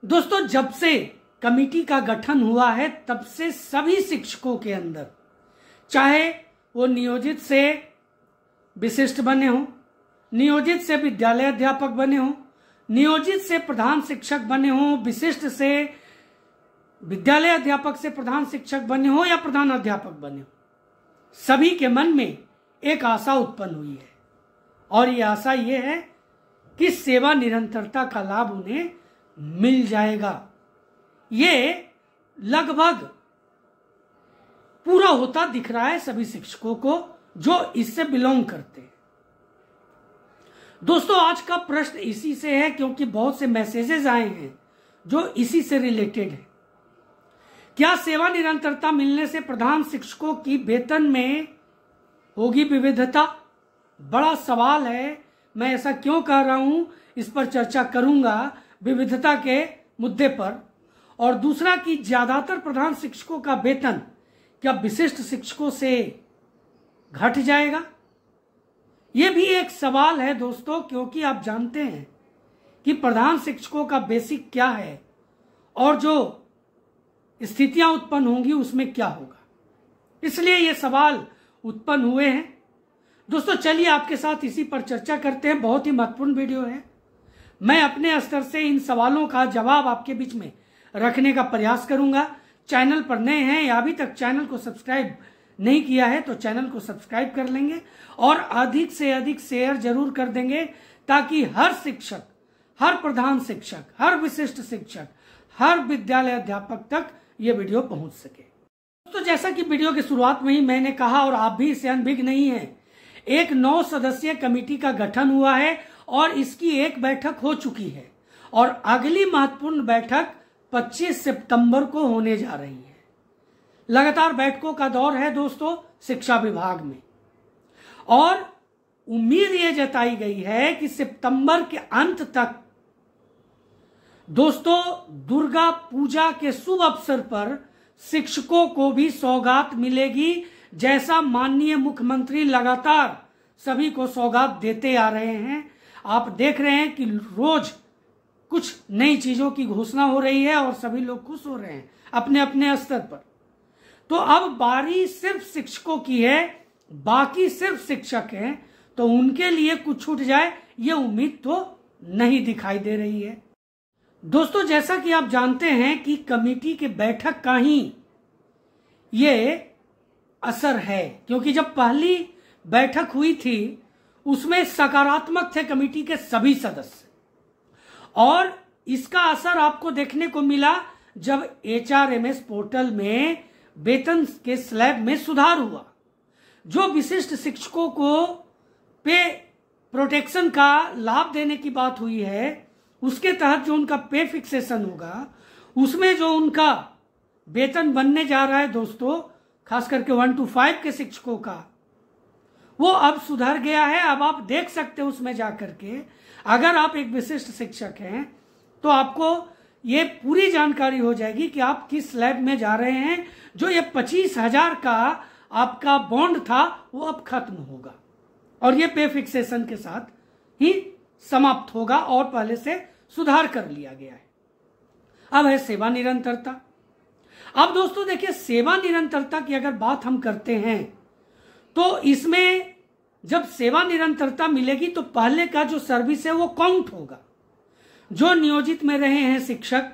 दोस्तों, जब से कमेटी का गठन हुआ है तब से सभी शिक्षकों के अंदर, चाहे वो नियोजित से विशिष्ट बने हों, नियोजित से विद्यालय अध्यापक बने हों, नियोजित से प्रधान शिक्षक बने हों, विशिष्ट से विद्यालय अध्यापक से प्रधान शिक्षक बने हों या प्रधान अध्यापक बने हों, सभी के मन में एक आशा उत्पन्न हुई है और ये आशा ये है कि सेवा निरंतरता का लाभ उन्हें मिल जाएगा। ये लगभग पूरा होता दिख रहा है सभी शिक्षकों को जो इससे बिलोंग करते हैं। दोस्तों, आज का प्रश्न इसी से है क्योंकि बहुत से मैसेजेस आए हैं जो इसी से रिलेटेड है। क्या सेवा निरंतरता मिलने से प्रधान शिक्षकों की वेतन में होगी विविधता? बड़ा सवाल है। मैं ऐसा क्यों कह रहा हूं, इस पर चर्चा करूंगा विविधता के मुद्दे पर। और दूसरा कि ज्यादातर प्रधान शिक्षकों का वेतन क्या विशिष्ट शिक्षकों से घट जाएगा? यह भी एक सवाल है दोस्तों, क्योंकि आप जानते हैं कि प्रधान शिक्षकों का बेसिक क्या है और जो स्थितियां उत्पन्न होंगी उसमें क्या होगा, इसलिए ये सवाल उत्पन्न हुए हैं। दोस्तों, चलिए आपके साथ इसी पर चर्चा करते हैं। बहुत ही महत्वपूर्ण वीडियो है। मैं अपने स्तर से इन सवालों का जवाब आपके बीच में रखने का प्रयास करूंगा। चैनल पर नए हैं या अभी तक चैनल को सब्सक्राइब नहीं किया है तो चैनल को सब्सक्राइब कर लेंगे और अधिक से अधिक शेयर जरूर कर देंगे ताकि हर शिक्षक, हर प्रधान शिक्षक, हर विशिष्ट शिक्षक, हर विद्यालय अध्यापक तक ये वीडियो पहुंच सके। तो जैसा कि वीडियो की शुरुआत में ही मैंने कहा और आप भी इससे अनभिज्ञ नहीं है, एक 9 सदस्यीय कमेटी का गठन हुआ है और इसकी एक बैठक हो चुकी है और अगली महत्वपूर्ण बैठक 25 सितंबर को होने जा रही है। लगातार बैठकों का दौर है दोस्तों शिक्षा विभाग में और उम्मीद ये जताई गई है कि सितंबर के अंत तक दोस्तों दुर्गा पूजा के शुभ अवसर पर शिक्षकों को भी सौगात मिलेगी, जैसा माननीय मुख्यमंत्री लगातार सभी को सौगात देते आ रहे हैं। आप देख रहे हैं कि रोज कुछ नई चीजों की घोषणा हो रही है और सभी लोग खुश हो रहे हैं अपने अपने स्तर पर। तो अब बारी सिर्फ शिक्षकों की है, बाकी सिर्फ शिक्षक हैं, तो उनके लिए कुछ छूट जाए ये उम्मीद तो नहीं दिखाई दे रही है। दोस्तों, जैसा कि आप जानते हैं कि कमेटी के बैठक का ही ये असर है, क्योंकि जब पहली बैठक हुई थी उसमें सकारात्मक थे कमेटी के सभी सदस्य और इसका असर आपको देखने को मिला जब HRMS पोर्टल में वेतन के स्लैब में सुधार हुआ। जो विशिष्ट शिक्षकों को पे प्रोटेक्शन का लाभ देने की बात हुई है, उसके तहत जो उनका पे फिक्सेशन होगा उसमें जो उनका वेतन बनने जा रहा है दोस्तों, खास करके 1 to 5 के शिक्षकों का, वो अब सुधर गया है। अब आप देख सकते हैं उसमें जाकर के, अगर आप एक विशिष्ट शिक्षक हैं तो आपको ये पूरी जानकारी हो जाएगी कि आप किस स्लैब में जा रहे हैं। जो ये 25,000 का आपका बॉन्ड था वो अब खत्म होगा और ये पे फिक्सेशन के साथ ही समाप्त होगा और पहले से सुधार कर लिया गया है। अब है सेवा निरंतरता। अब दोस्तों देखिए, सेवा निरंतरता की अगर बात हम करते हैं तो इसमें जब सेवा निरंतरता मिलेगी तो पहले का जो सर्विस है वो काउंट होगा। जो नियोजित में रहे हैं शिक्षक,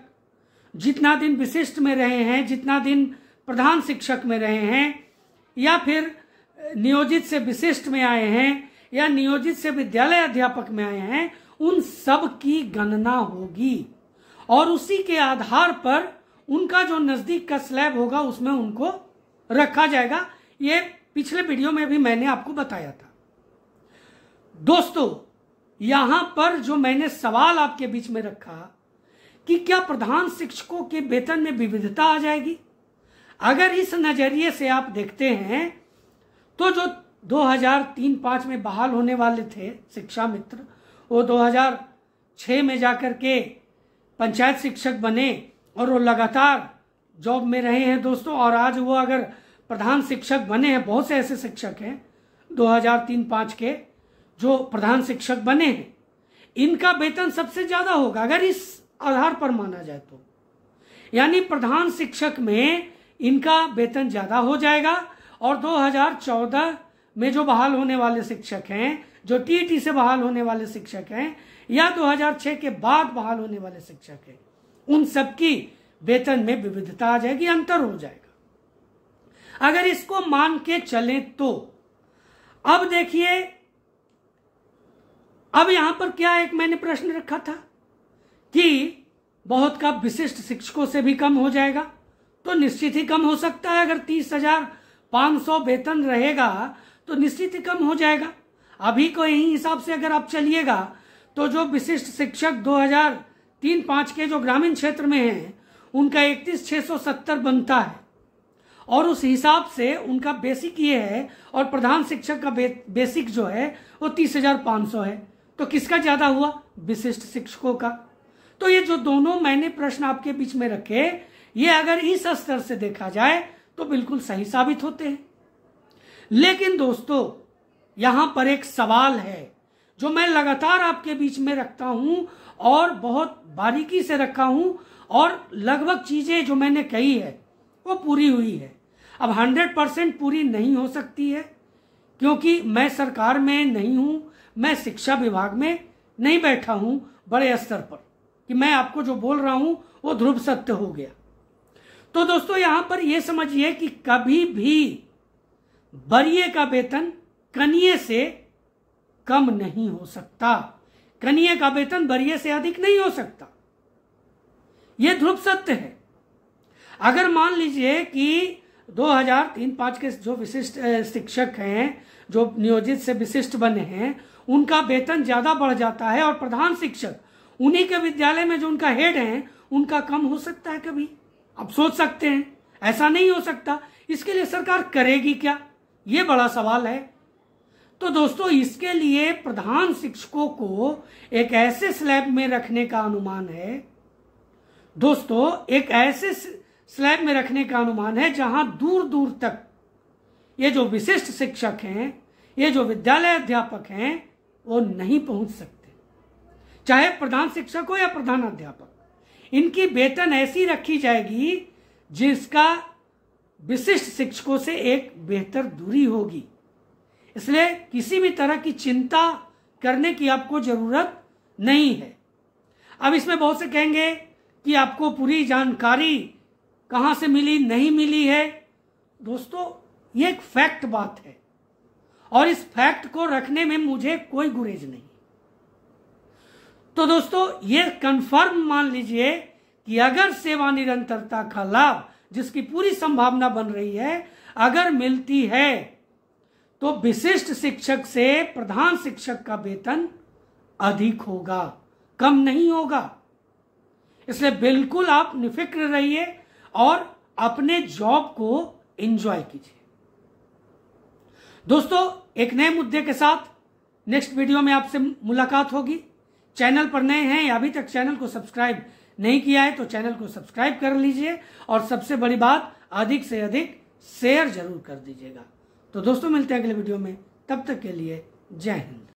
जितना दिन विशिष्ट में रहे हैं, जितना दिन प्रधान शिक्षक में रहे हैं, या फिर नियोजित से विशिष्ट में आए हैं या नियोजित से विद्यालय अध्यापक में आए हैं, उन सब की गणना होगी और उसी के आधार पर उनका जो नजदीक का स्लैब होगा उसमें उनको रखा जाएगा। ये पिछले वीडियो में भी मैंने आपको बताया था। दोस्तों, यहां पर जो मैंने सवाल आपके बीच में रखा कि क्या प्रधान शिक्षकों के वेतन में विविधता आ जाएगी, अगर इस नजरिए से आप देखते हैं तो जो 2003-05 में बहाल होने वाले थे शिक्षा मित्र, वो 2006 में जाकर के पंचायत शिक्षक बने और वो लगातार जॉब में रहे हैं दोस्तों। और आज वो अगर प्रधान शिक्षक बने हैं, बहुत से ऐसे शिक्षक हैं 2003-05 के जो प्रधान शिक्षक बने हैं, इनका वेतन सबसे ज्यादा होगा। अगर इस आधार पर माना जाए तो, यानी प्रधान शिक्षक में इनका वेतन ज्यादा हो जाएगा और 2014 में जो बहाल होने वाले शिक्षक हैं, जो टीईटी से बहाल होने वाले शिक्षक हैं या 2006 के बाद बहाल होने वाले शिक्षक हैं, उन सबकी वेतन में विविधता आ जाएगी, अंतर हो जाएगा। अगर इसको मान के चलें तो अब देखिए, अब यहां पर क्या एक मैंने प्रश्न रखा था कि बहुत का विशिष्ट शिक्षकों से भी कम हो जाएगा, तो निश्चित ही कम हो सकता है। अगर 30,500 वेतन रहेगा तो निश्चित ही कम हो जाएगा। अभी को यही हिसाब से अगर आप चलिएगा तो जो विशिष्ट शिक्षक 2003-05 के जो ग्रामीण क्षेत्र में हैं उनका 31,670 बनता है और उस हिसाब से उनका बेसिक ये है और प्रधान शिक्षक का बेसिक जो है वो 30,500 है। तो किसका ज्यादा हुआ? विशिष्ट शिक्षकों का। तो ये जो दोनों मैंने प्रश्न आपके बीच में रखे, ये अगर इस स्तर से देखा जाए तो बिल्कुल सही साबित होते हैं। लेकिन दोस्तों यहां पर एक सवाल है जो मैं लगातार आपके बीच में रखता हूं और बहुत बारीकी से रखा हूं और लगभग चीजें जो मैंने कही है वो पूरी हुई है। अब 100% पूरी नहीं हो सकती है क्योंकि मैं सरकार में नहीं हूं, मैं शिक्षा विभाग में नहीं बैठा हूं बड़े स्तर पर कि मैं आपको जो बोल रहा हूं वो ध्रुव सत्य हो गया। तो दोस्तों यहां पर यह समझिए कि कभी भी वरीय का वेतन कनीय से कम नहीं हो सकता, कनीय का वेतन वरीय से अधिक नहीं हो सकता, यह ध्रुव सत्य है। अगर मान लीजिए कि 2003-05 के जो विशिष्ट शिक्षक हैं, जो नियोजित से विशिष्ट बने हैं, उनका वेतन ज्यादा बढ़ जाता है और प्रधान शिक्षक उन्हीं के विद्यालय में जो उनका हेड हैं उनका कम हो सकता है कभी? आप सोच सकते हैं ऐसा नहीं हो सकता। इसके लिए सरकार करेगी क्या? ये बड़ा सवाल है। तो दोस्तों इसके लिए प्रधान शिक्षकों को एक ऐसे स्लैब में रखने का अनुमान है, दोस्तों एक ऐसे स्लैब में रखने का अनुमान है जहां दूर दूर तक ये जो विशिष्ट शिक्षक हैं, ये जो विद्यालय अध्यापक हैं, वो नहीं पहुंच सकते, चाहे प्रधान शिक्षक हो या प्रधान अध्यापक। इनकी वेतन ऐसी रखी जाएगी जिसका विशिष्ट शिक्षकों से एक बेहतर दूरी होगी। इसलिए किसी भी तरह की चिंता करने की आपको जरूरत नहीं है। अब इसमें बहुत से कहेंगे कि आपको पूरी जानकारी कहां से मिली, नहीं मिली है। दोस्तों ये एक फैक्ट बात है और इस फैक्ट को रखने में मुझे कोई गुरेज नहीं। तो दोस्तों ये कंफर्म मान लीजिए कि अगर सेवा निरंतरता का लाभ, जिसकी पूरी संभावना बन रही है, अगर मिलती है तो विशिष्ट शिक्षक से प्रधान शिक्षक का वेतन अधिक होगा, कम नहीं होगा। इसलिए बिल्कुल आप निफिक्र रहिए और अपने जॉब को एंजॉय कीजिए। दोस्तों एक नए मुद्दे के साथ नेक्स्ट वीडियो में आपसे मुलाकात होगी। चैनल पर नए हैं या अभी तक चैनल को सब्सक्राइब नहीं किया है तो चैनल को सब्सक्राइब कर लीजिए और सबसे बड़ी बात, अधिक से अधिक शेयर जरूर कर दीजिएगा। तो दोस्तों मिलते हैं अगले वीडियो में, तब तक के लिए जय हिंद।